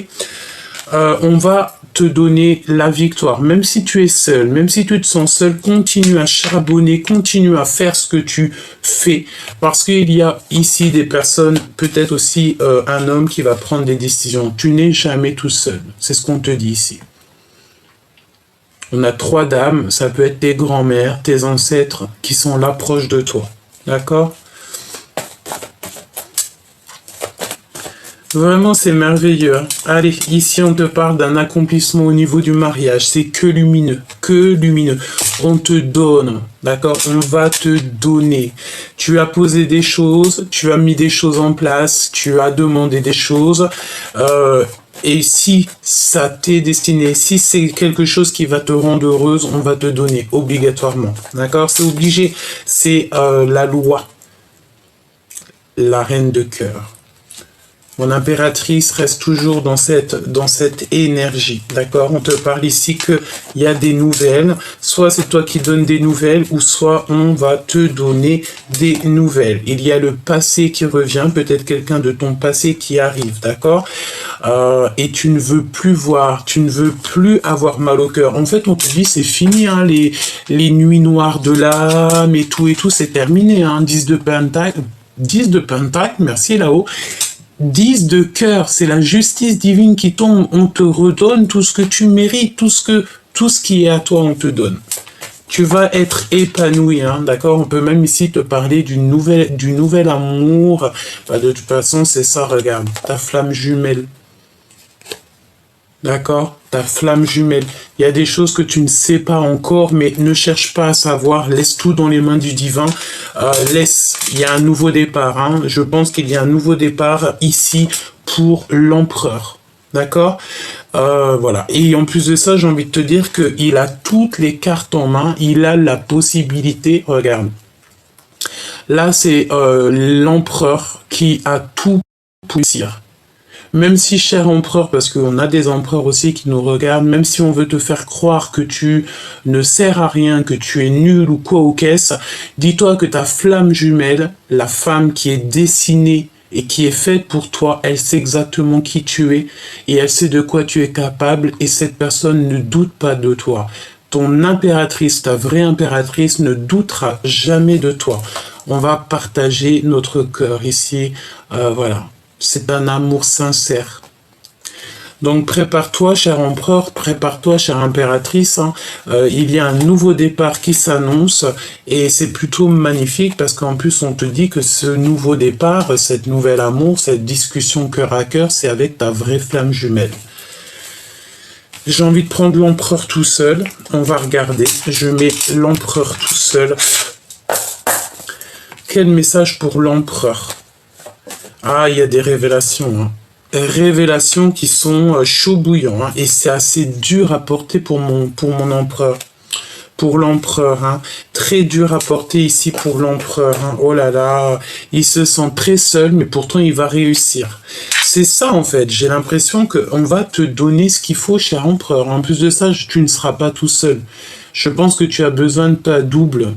On va te donner la victoire. Même si tu es seul, même si tu te sens seul, continue à charbonner, continue à faire ce que tu fais. Parce qu'il y a ici des personnes, peut-être aussi un homme qui va prendre des décisions. Tu n'es jamais tout seul. C'est ce qu'on te dit ici. On a 3 dames, ça peut être tes grands-mères, tes ancêtres qui sont là proches de toi. D'accord? Vraiment, c'est merveilleux. Allez, ici, on te parle d'un accomplissement au niveau du mariage. C'est que lumineux, que lumineux. On te donne, d'accord? On va te donner. Tu as posé des choses, tu as mis des choses en place, tu as demandé des choses. Et si ça t'est destiné, si c'est quelque chose qui va te rendre heureuse, on va te donner obligatoirement, d'accord? C'est obligé. C'est la loi. La reine de cœur. Mon impératrice reste toujours dans cette énergie, d'accord? On te parle ici qu'il y a des nouvelles, soit c'est toi qui donnes des nouvelles, ou soit on va te donner des nouvelles. Il y a le passé qui revient, peut-être quelqu'un de ton passé qui arrive, d'accord? Et tu ne veux plus voir, tu ne veux plus avoir mal au cœur. En fait, on te dit c'est fini, hein, les nuits noires de l'âme et tout, c'est terminé, hein, 10 de pentacle, merci là-haut. 10 de cœur, c'est la justice divine qui tombe, on te redonne tout ce que tu mérites, tout ce qui est à toi, on te donne. Tu vas être épanoui, hein, d'accord? On peut même ici te parler du nouvel amour. Bah, de toute façon, c'est ça, regarde, ta flamme jumelle. D'accord? Ta flamme jumelle. Il y a des choses que tu ne sais pas encore, mais ne cherche pas à savoir. Laisse tout dans les mains du divin. Il y a un nouveau départ. Hein. Je pense qu'il y a un nouveau départ ici pour l'empereur. D'accord? Voilà. Et en plus de ça, j'ai envie de te dire qu'il a toutes les cartes en main. Il a la possibilité. Regarde. Là, c'est l'empereur qui a tout pour réussir. Même si, cher empereur, parce qu'on a des empereurs aussi qui nous regardent, même si on veut te faire croire que tu ne sers à rien, que tu es nul ou quoi ou qu'est-ce, dis-toi que ta flamme jumelle, la femme qui est dessinée et qui est faite pour toi, elle sait exactement qui tu es et elle sait de quoi tu es capable et cette personne ne doute pas de toi. Ton impératrice, ta vraie impératrice ne doutera jamais de toi. On va partager notre cœur ici, voilà. C'est un amour sincère. Donc prépare-toi, cher empereur, prépare-toi, chère impératrice. Hein. Il y a un nouveau départ qui s'annonce et c'est plutôt magnifique parce qu'en plus on te dit que ce nouveau départ, cette nouvelle amour, cette discussion cœur à cœur, c'est avec ta vraie flamme jumelle. J'ai envie de prendre l'empereur tout seul. On va regarder. Je mets l'empereur tout seul. Quel message pour l'empereur? Ah, il y a des révélations. Hein. Révélations qui sont chaud bouillant. Hein. Et c'est assez dur à porter pour mon empereur. Pour l'empereur. Hein. Très dur à porter ici pour l'empereur. Hein. Oh là là. Il se sent très seul, mais pourtant il va réussir. C'est ça en fait. J'ai l'impression qu'on va te donner ce qu'il faut, cher empereur. En plus de ça, tu ne seras pas tout seul. Je pense que tu as besoin de ta double.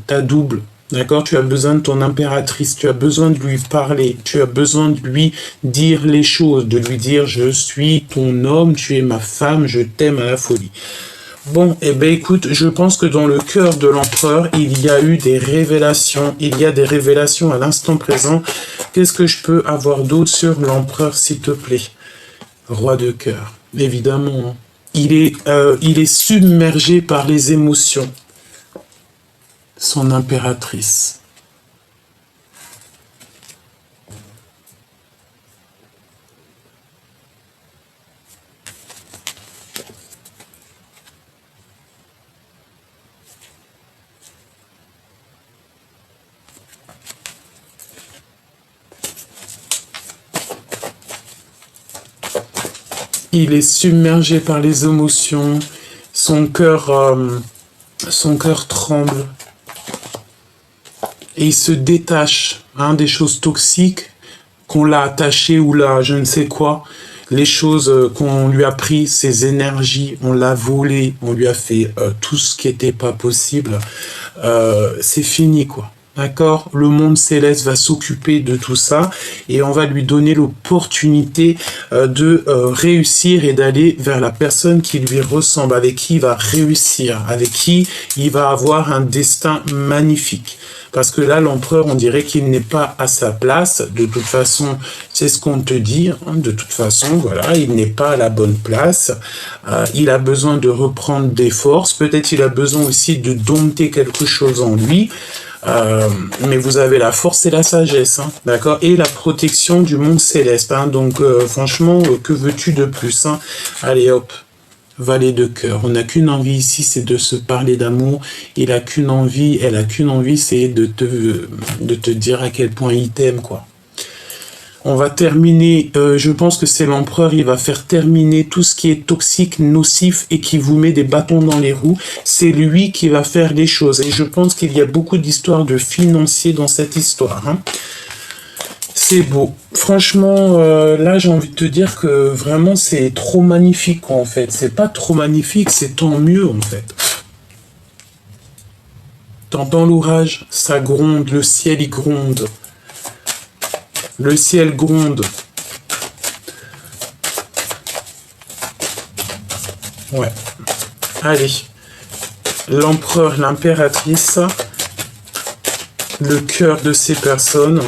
D'accord, tu as besoin de ton impératrice, tu as besoin de lui parler, tu as besoin de lui dire les choses, de lui dire « je suis ton homme, tu es ma femme, je t'aime à la folie ». Bon, eh bien écoute, je pense que dans le cœur de l'empereur, il y a eu des révélations, il y a des révélations à l'instant présent. Qu'est-ce que je peux avoir d'autre sur l'empereur, s'il te plaît? Roi de cœur, évidemment. Il est submergé par les émotions. Son impératrice. Il est submergé par les émotions. Son cœur tremble. Et il se détache des choses toxiques qu'on l'a attaché ou là, je ne sais quoi. Les choses qu'on lui a pris, ses énergies, on l'a volé, on lui a fait tout ce qui n'était pas possible. C'est fini, quoi. D'accord? Le monde céleste va s'occuper de tout ça et on va lui donner l'opportunité de réussir et d'aller vers la personne qui lui ressemble, avec qui il va réussir, avec qui il va avoir un destin magnifique. Parce que là, l'empereur, on dirait qu'il n'est pas à sa place. De toute façon, c'est ce qu'on te dit. Hein. De toute façon, voilà, il n'est pas à la bonne place. Il a besoin de reprendre des forces. Peut-être il a besoin aussi de dompter quelque chose en lui. Mais vous avez la force et la sagesse, hein, d'accord, et la protection du monde céleste. Hein, donc, franchement, que veux-tu de plus, hein? Allez, hop. Valet de cœur. On n'a qu'une envie ici, c'est de se parler d'amour. Il a qu'une envie, elle a qu'une envie, c'est de te dire à quel point il t'aime, quoi. On va terminer, je pense que c'est l'empereur, il va faire terminer tout ce qui est toxique, nocif et qui vous met des bâtons dans les roues. C'est lui qui va faire les choses. Et je pense qu'il y a beaucoup d'histoires de financiers dans cette histoire, hein. C'est beau. Franchement, là, j'ai envie de te dire que vraiment, c'est trop magnifique, quoi, en fait. C'est pas trop magnifique, c'est tant mieux, en fait. T'entends l'orage, ça gronde, le ciel, il gronde. Le ciel gronde. Ouais. Allez. L'empereur, l'impératrice, le cœur de ces personnes.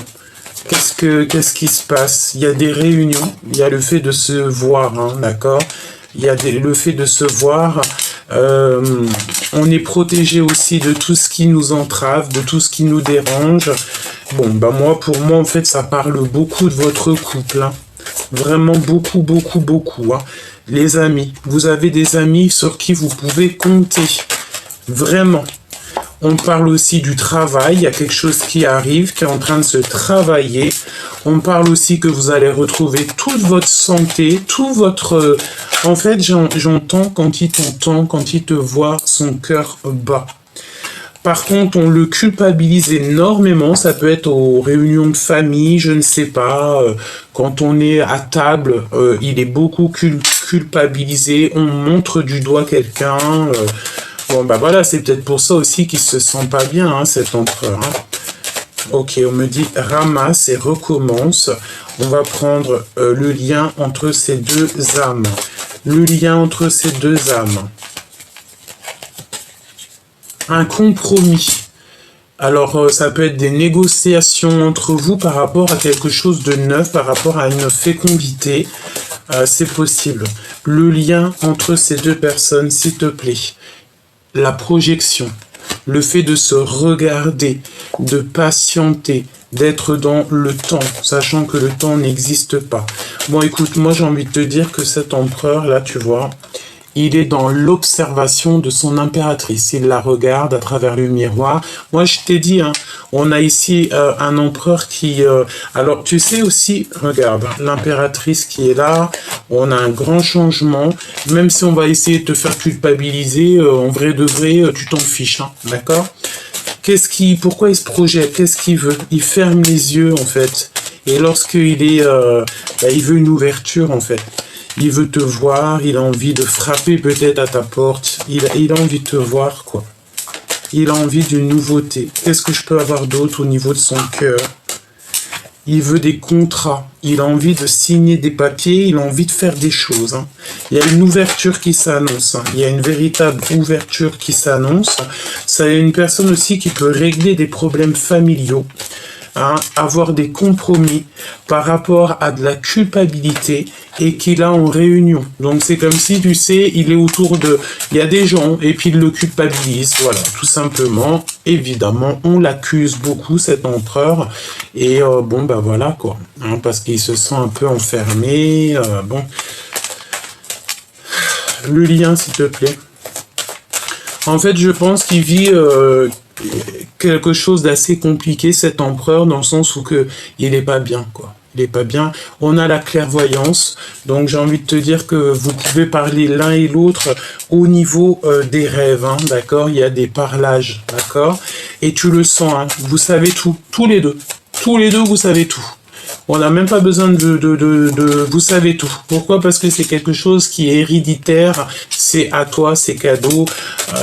Qu'est-ce qui se passe? Il y a des réunions, il y a le fait de se voir, hein, d'accord? Il y a le fait de se voir. On est protégé aussi de tout ce qui nous entrave, de tout ce qui nous dérange. Bon, bah pour moi, en fait, ça parle beaucoup de votre couple, hein. Vraiment beaucoup, beaucoup, beaucoup, hein. Les amis, vous avez des amis sur qui vous pouvez compter. Vraiment. On parle aussi du travail, il y a quelque chose qui arrive, qui est en train de se travailler. On parle aussi que vous allez retrouver toute votre santé, tout votre... En fait, j'entends quand il t'entend, quand il te voit, son cœur bat. Par contre, on le culpabilise énormément, ça peut être aux réunions de famille, je ne sais pas, quand on est à table, il est beaucoup culpabilisé, on montre du doigt quelqu'un... Bon, bah voilà, c'est peut-être pour ça aussi qu'il se sent pas bien, hein, cet empereur. Hein. Ok, on me dit ramasse et recommence. On va prendre le lien entre ces deux âmes. Le lien entre ces deux âmes. Un compromis. Alors, ça peut être des négociations entre vous par rapport à quelque chose de neuf, par rapport à une fécondité. C'est possible. Le lien entre ces deux personnes, s'il te plaît. La projection, le fait de se regarder, de patienter, d'être dans le temps, sachant que le temps n'existe pas. Bon, écoute, moi j'ai envie de te dire que cet empereur, là, tu vois, il est dans l'observation de son impératrice. Il la regarde à travers le miroir. Moi, je t'ai dit, hein, on a ici un empereur qui... alors, tu sais aussi, regarde, l'impératrice qui est là, on a un grand changement. Même si on va essayer de te faire culpabiliser, en vrai de vrai, tu t'en fiches, hein, d'accord? Pourquoi il se projette? Qu'est-ce qu'il veut? Il ferme les yeux, en fait. Et lorsqu'il est... il veut une ouverture, en fait. Il veut te voir, il a envie de frapper peut-être à ta porte. Il a envie de te voir, quoi. Il a envie d'une nouveauté. Qu'est-ce que je peux avoir d'autre au niveau de son cœur? Il veut des contrats. Il a envie de signer des papiers. Il a envie de faire des choses, hein. Il y a une ouverture qui s'annonce, hein. Il y a une véritable ouverture qui s'annonce. Ça y a une personne aussi qui peut régler des problèmes familiaux. Hein, avoir des compromis par rapport à de la culpabilité et qu'il a en réunion. Donc c'est comme si, tu sais, il est autour de... Il y a des gens et puis il le culpabilise. Voilà, tout simplement. Évidemment, on l'accuse beaucoup, cet empereur. Et bon, bah voilà, quoi. Hein, parce qu'il se sent un peu enfermé. Bon. Le lien, s'il te plaît. En fait, je pense qu'il vit... quelque chose d'assez compliqué, cet empereur, dans le sens où il est pas bien, quoi. Il est pas bien. On a la clairvoyance, donc j'ai envie de te dire que vous pouvez parler l'un et l'autre au niveau des rêves, hein, d'accord? Il y a des parlages, d'accord? Et tu le sens, hein, vous savez tout, tous les deux, vous savez tout. On n'a même pas besoin vous savez tout. Pourquoi? Parce que c'est quelque chose qui est héréditaire, c'est à toi, c'est cadeau,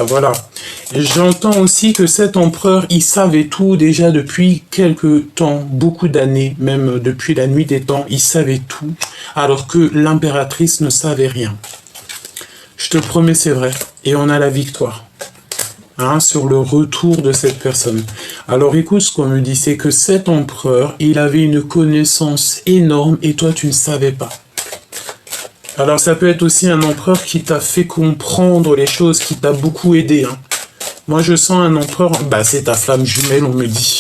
voilà. J'entends aussi que cet empereur, il savait tout déjà depuis quelques temps, beaucoup d'années, même depuis la nuit des temps, il savait tout, alors que l'impératrice ne savait rien. Je te promets, c'est vrai. Et on a la victoire. Hein, sur le retour de cette personne. Alors écoute, ce qu'on me dit, c'est que cet empereur, il avait une connaissance énorme et toi, tu ne savais pas. Alors ça peut être aussi un empereur qui t'a fait comprendre les choses, qui t'a beaucoup aidé. Hein. Moi, je sens un empereur, bah c'est ta flamme jumelle, on me dit.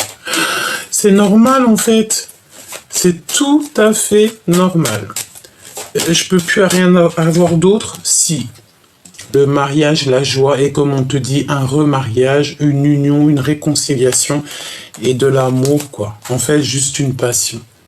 C'est normal en fait. C'est tout à fait normal. Je peux plus rien avoir d'autre si le mariage, la joie, et comme on te dit, un remariage, une union, une réconciliation et de l'amour, quoi. En fait, juste une passion.